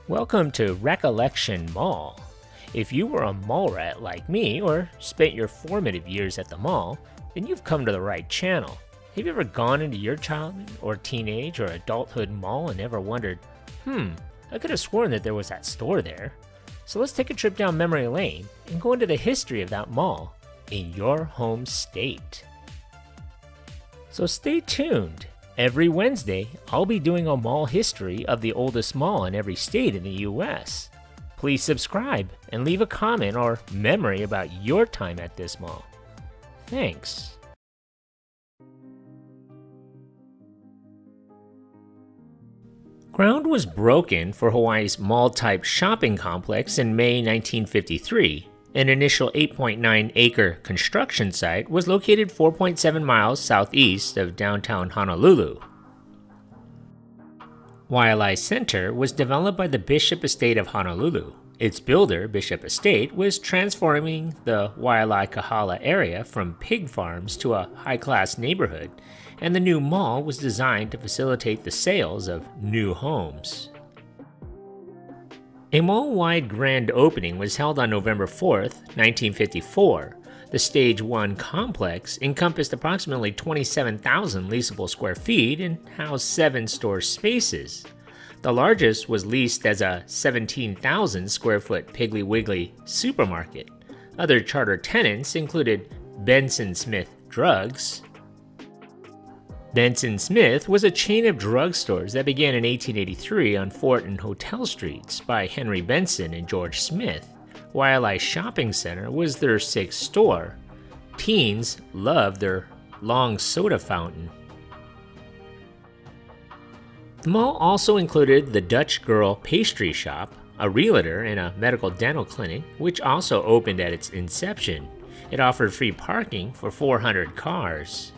Welcome to Recollection Mall. If you were a mall rat like me or spent your formative years at the mall, then you've come to the right channel. Have you ever gone into your childhood or teenage or adulthood mall and ever wondered, I could have sworn that there was that store there? So let's take a trip down memory lane and go into the history of that mall in your home state. So stay tuned. Every Wednesday, I'll be doing a mall history of the oldest mall in every state in the US. Please subscribe and leave a comment or memory about your time at this mall. Thanks. Ground was broken for Hawaii's mall-type shopping complex in May 1953. An initial 8.9-acre construction site was located 4.7 miles southeast of downtown Honolulu. Wai'alae Center was developed by the Bishop Estate of Honolulu. Its builder, Bishop Estate, was transforming the Wai'alae Kahala area from pig farms to a high-class neighborhood, and the new mall was designed to facilitate the sales of new homes. A mall-wide grand opening was held on November 4th, 1954. The Stage 1 complex encompassed approximately 27,000 leasable square feet and housed 7 store spaces. The largest was leased as a 17,000 square foot Piggly Wiggly supermarket. Other charter tenants included Benson Smith Drugs. Benson Smith was a chain of drugstores that began in 1883 on Fort and Hotel Streets by Henry Benson and George Smith. Wai'alae Shopping Center was their 6th store. Teens loved their long soda fountain. The mall also included the Dutch Girl Pastry Shop, a realtor, and a medical dental clinic, which also opened at its inception. It offered free parking for 400 cars.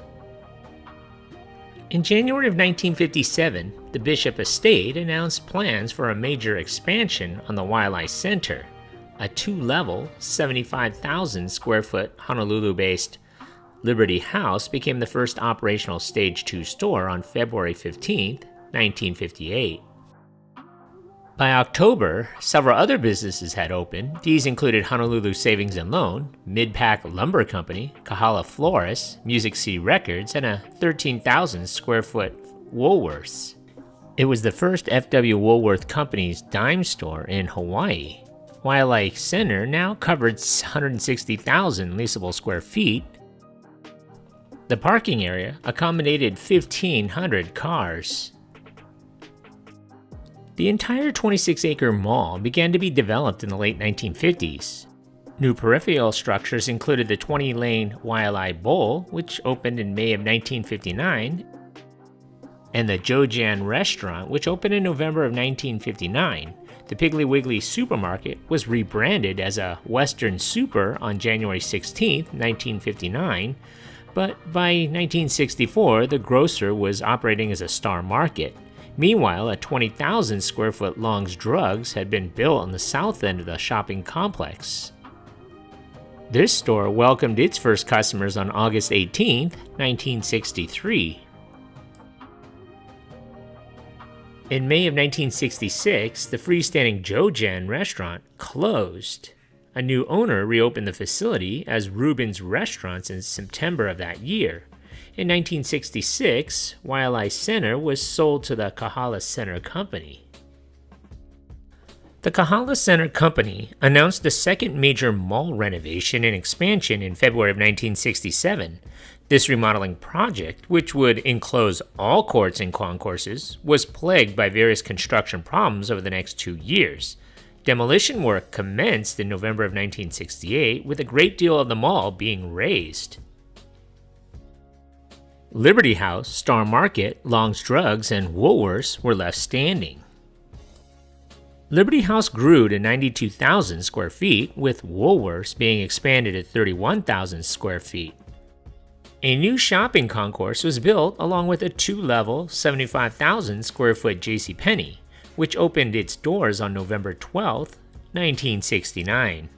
In January of 1957, the Bishop Estate announced plans for a major expansion on the Wai'alae Center. A 2-level, 75,000 square foot Honolulu-based Liberty House became the first operational Stage 2 store on February 15, 1958. By October, several other businesses had opened. These included Honolulu Savings and Loan, Midpack Lumber Company, Kahala Florists, Music City Records, and a 13,000 square foot Woolworths. It was the first F.W. Woolworth Company's dime store in Hawaii. Wai'alae Center now covered 160,000 leasable square feet. The parking area accommodated 1,500 cars. The entire 26-acre mall began to be developed in the late 1950s. New peripheral structures included the 20-lane Wai'alae Bowl, which opened in May of 1959, and the Jojan restaurant, which opened in November of 1959. The Piggly Wiggly supermarket was rebranded as a Western Super on January 16, 1959, but by 1964, the grocer was operating as a Star Market. Meanwhile, a 20,000 square foot Long's Drugs had been built on the south end of the shopping complex. This store welcomed its first customers on August 18, 1963. In May of 1966, the freestanding Jojan restaurant closed. A new owner reopened the facility as Reuben's Restaurants in September of that year. In 1966, Wai'alae Center was sold to the Kahala Center Company. The Kahala Center Company announced the second major mall renovation and expansion in February of 1967. This remodeling project, which would enclose all courts and concourses, was plagued by various construction problems over the next 2 years. Demolition work commenced in November of 1968, with a great deal of the mall being razed. Liberty House, Star Market, Long's Drugs, and Woolworths were left standing. Liberty House grew to 92,000 square feet, with Woolworths being expanded to 31,000 square feet. A new shopping concourse was built along with a 2-level, 75,000 square foot JCPenney, which opened its doors on November 12, 1969.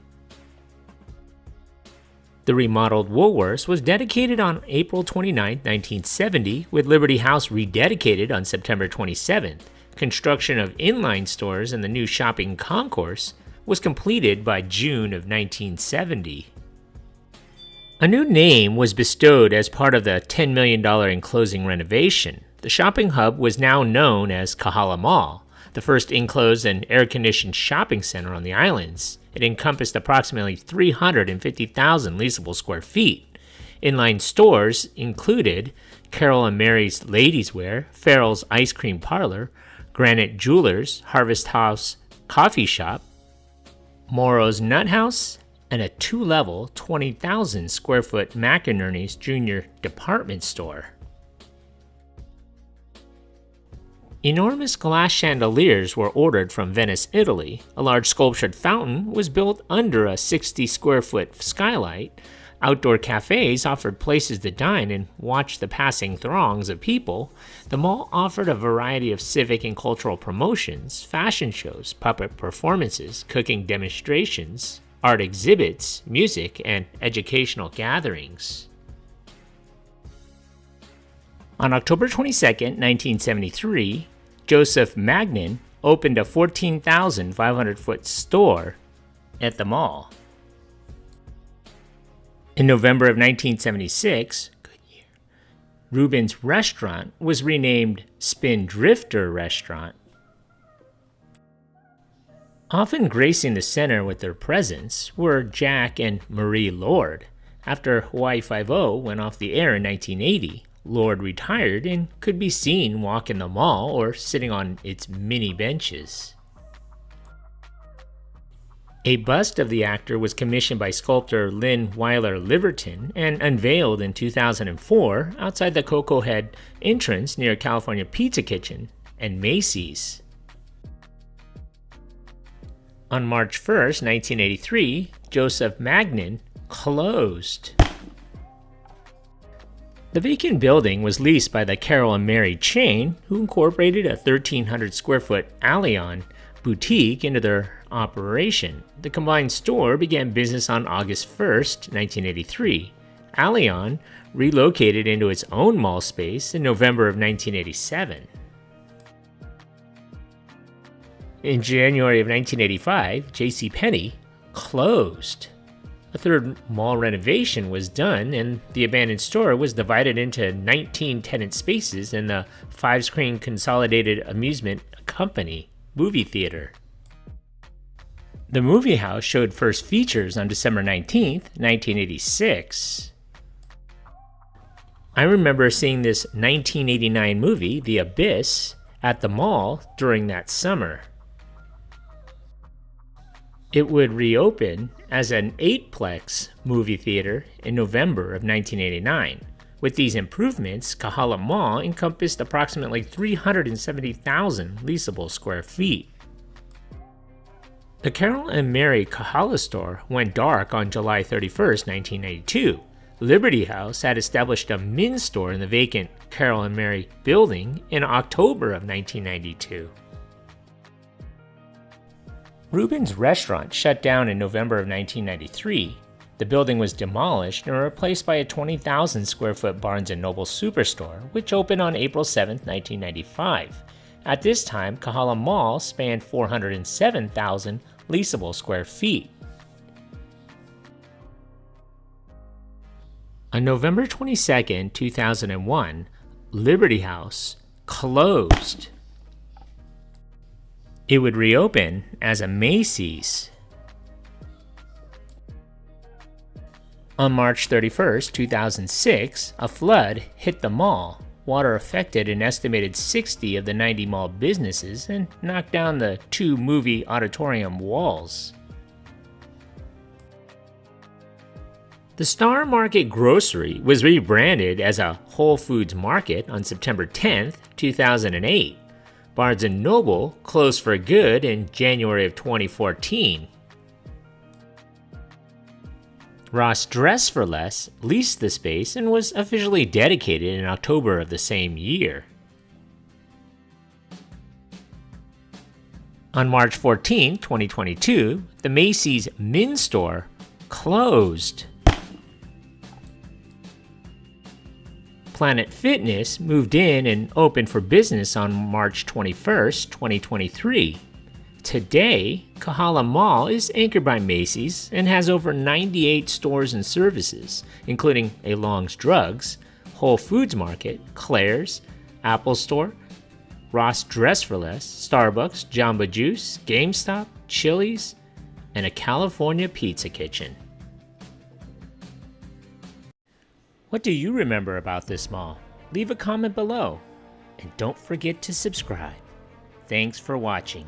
The remodeled Woolworths was dedicated on April 29, 1970, with Liberty House rededicated on September 27th. Construction of inline stores and the new shopping concourse was completed by June of 1970. A new name was bestowed as part of the $10 million enclosing renovation. The shopping hub was now known as Kahala Mall, the first enclosed and air-conditioned shopping center on the islands. It encompassed approximately 350,000 leasable square feet. Inline stores included Carol and Mary's Ladies Wear, Farrell's Ice Cream Parlor, Granite Jewelers, Harvest House Coffee Shop, Moro's Nut House, and a two-level, 20,000 square foot McInerney's Junior department store. Enormous glass chandeliers were ordered from Venice, Italy. A large sculptured fountain was built under a 60 square foot skylight. Outdoor cafes offered places to dine and watch the passing throngs of people. The mall offered a variety of civic and cultural promotions, fashion shows, puppet performances, cooking demonstrations, art exhibits, music, and educational gatherings. On October 22, 1973, Joseph Magnin opened a 14,500-foot store at the mall. In November of 1976, Reuben's restaurant was renamed Spindrifter Restaurant. Often gracing the center with their presence were Jack and Marie Lord. After Hawaii Five-0 went off the air in 1980, Lord retired and could be seen walking the mall or sitting on its mini benches. A bust of the actor was commissioned by sculptor Lynn Weiler Liverton and unveiled in 2004 outside the Cocoa Head entrance near California Pizza Kitchen and Macy's. On March 1, 1983, Joseph Magnin closed. The vacant building was leased by the Carol and Mary chain, who incorporated a 1,300 square foot Allion boutique into their operation. The combined store began business on August 1, 1983. Allion relocated into its own mall space in November of 1987. In January of 1985, JCPenney closed. A third mall renovation was done, and the abandoned store was divided into 19 tenant spaces in the 5-screen Consolidated Amusement Company movie theater. The movie house showed first features on December 19, 1986. I remember seeing this 1989 movie, The Abyss, at the mall during that summer. It would reopen as an 8-plex movie theater in November of 1989. With these improvements, Kahala Mall encompassed approximately 370,000 leasable square feet. The Carol and Mary Kahala store went dark on July 31, 1992. Liberty House had established a men's store in the vacant Carol and Mary building in October of 1992. Reuben's restaurant shut down in November of 1993. The building was demolished and replaced by a 20,000 square foot Barnes & Noble superstore, which opened on April 7, 1995. At this time, Kahala Mall spanned 407,000 leasable square feet. On November 22, 2001, Liberty House closed. It would reopen as a Macy's. On March 31, 2006, a flood hit the mall. Water affected an estimated 60 of the 90 mall businesses and knocked down the 2 movie auditorium walls. The Star Market Grocery was rebranded as a Whole Foods Market on September 10, 2008. Barnes & Noble closed for good in January of 2014. Ross Dress for Less leased the space and was officially dedicated in October of the same year. On March 14, 2022, the Macy's men's store closed. Planet Fitness moved in and opened for business on March 21st, 2023. Today, Kahala Mall is anchored by Macy's and has over 98 stores and services, including a Long's Drugs, Whole Foods Market, Claire's, Apple Store, Ross Dress for Less, Starbucks, Jamba Juice, GameStop, Chili's, and a California pizza kitchen. What do you remember about this mall? Leave a comment below, and don't forget to subscribe. Thanks for watching.